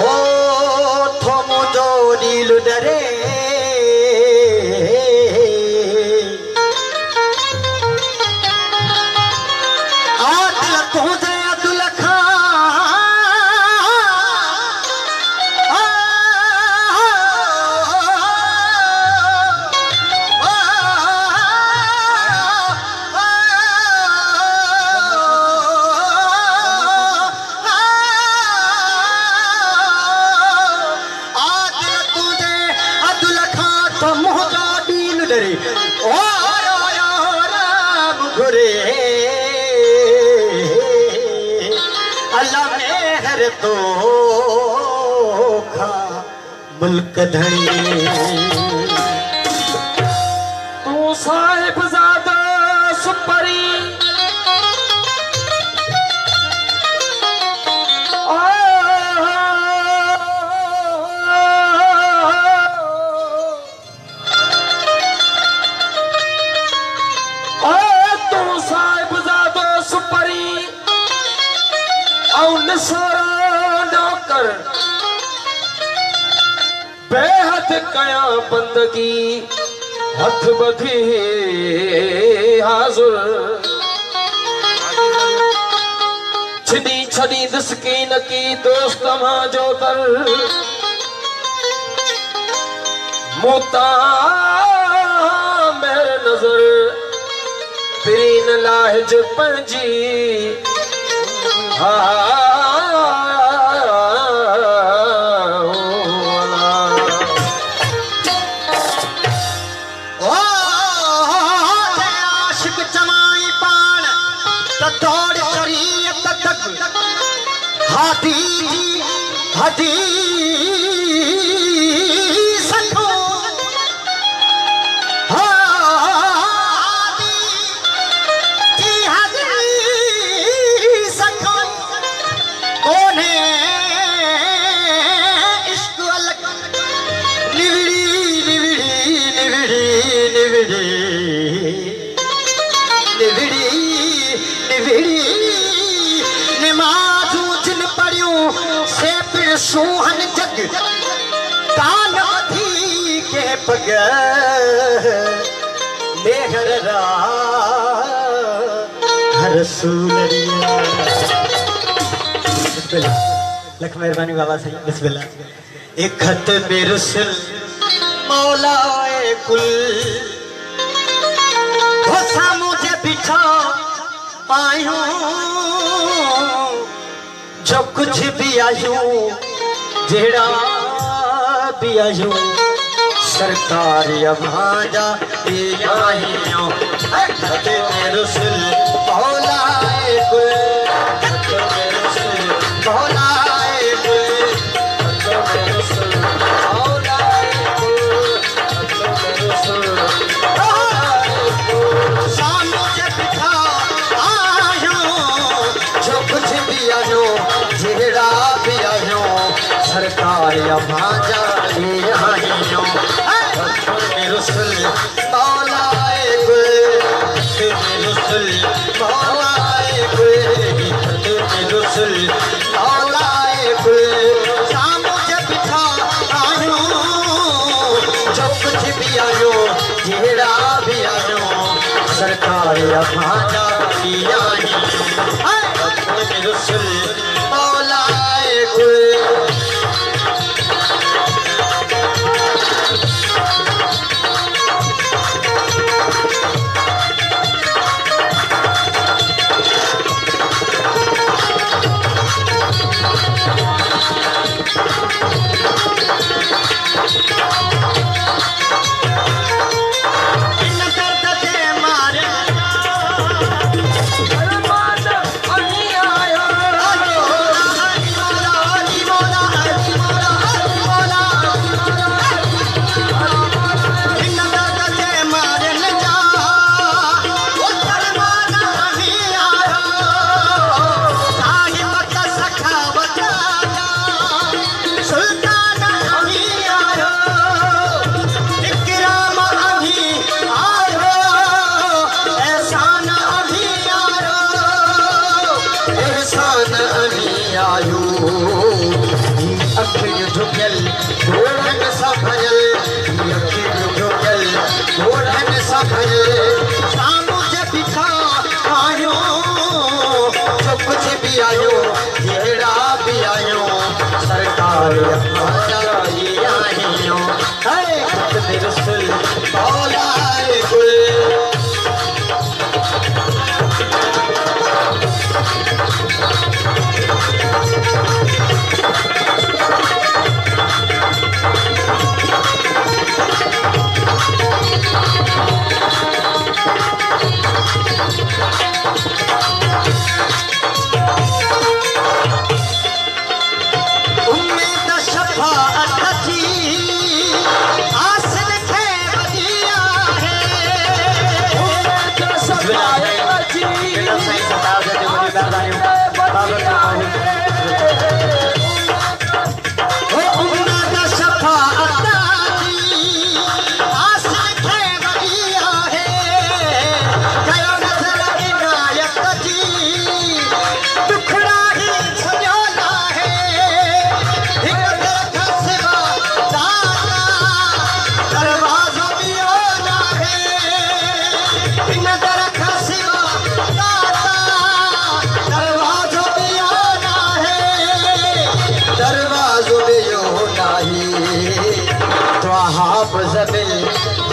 ओ थो मुझो नील डरे आदिल तुझे अब्दुल तो खा मुल्क धनी तू साहिब ज़ादा सुपरी तू साहिब ज़ादा सुपरी औ निसारा बेहद कया बंदगी हथ बधी हाजुर छड़ी छड़ी दसकीन की दोस्त मां जो दर मोता मेरे नजर तीन लाहज पंजी हदी सखो हदी सखो कोने इश्क अलग निवड़ी निवड़ी निवड़ी निवड़ी निवड़ी निवड़ी निमाजू जिन पढ़ियूं से पिण सूहन जग कान थी के पग मेहर रा हर सूनरिया बिस्मिल्लाह लख मेहरबानी बाबा सही बिस्मिल्लाह एक खत बेरुसल मौलाए कुल भोसा मुझे बिछा आई हूँ जो कुछ भी आयूं जेड़ा भी आयूं सरकार भाजा आयूं खते रसूल मौलाए कुल खते रसूल मौलाए कुल खते रसूल मौलाए कुल खते रसूल मौलाए कुल सामने से बिठा आयूं जो कुछ भी आयूं जेड़ा भी आयो सरकार भाजा आइयो रुसल मौलाए रुसल मौलाए रुसल मौलाए सामू जब बिठा आयो जो कुछ भी आयो जेड़ा भी आयो सरकार भाजा आइयो रुसल मौलाए सामू जब बिठा आयो जो कुछ भी आयो जेड़ा भी आयो सरकार आइयो रुसल मौलाए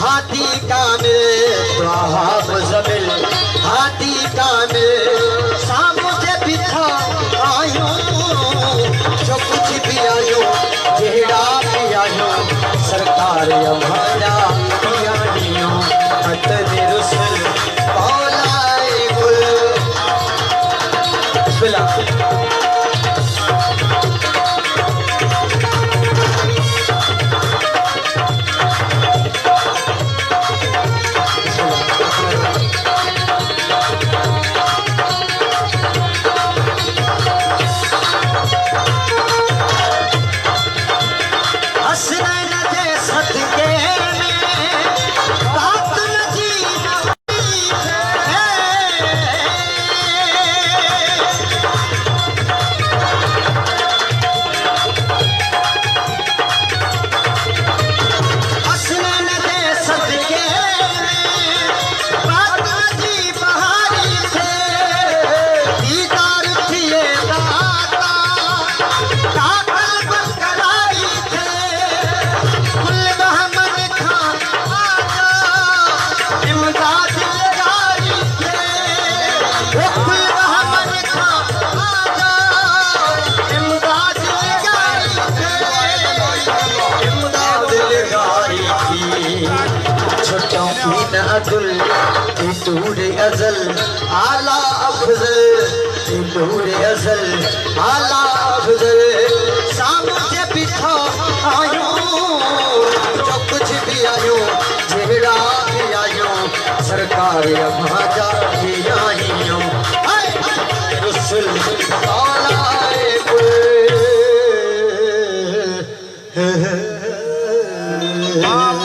हाथी कामिल हाथी कामिल सामू से बिठा आयो जो कुछ भी आयो जेड़ा भी आयो सरकार भाजा आइयो रुसल मौलाए अब्दुल दूर अजल आला अफजल दूर अजल आला अफजल सामू से बिठा आयो जो कुछ भी आयो जेड़ा भी आयो सरकार भाजा भी आइयो रुसल मौलाए बाप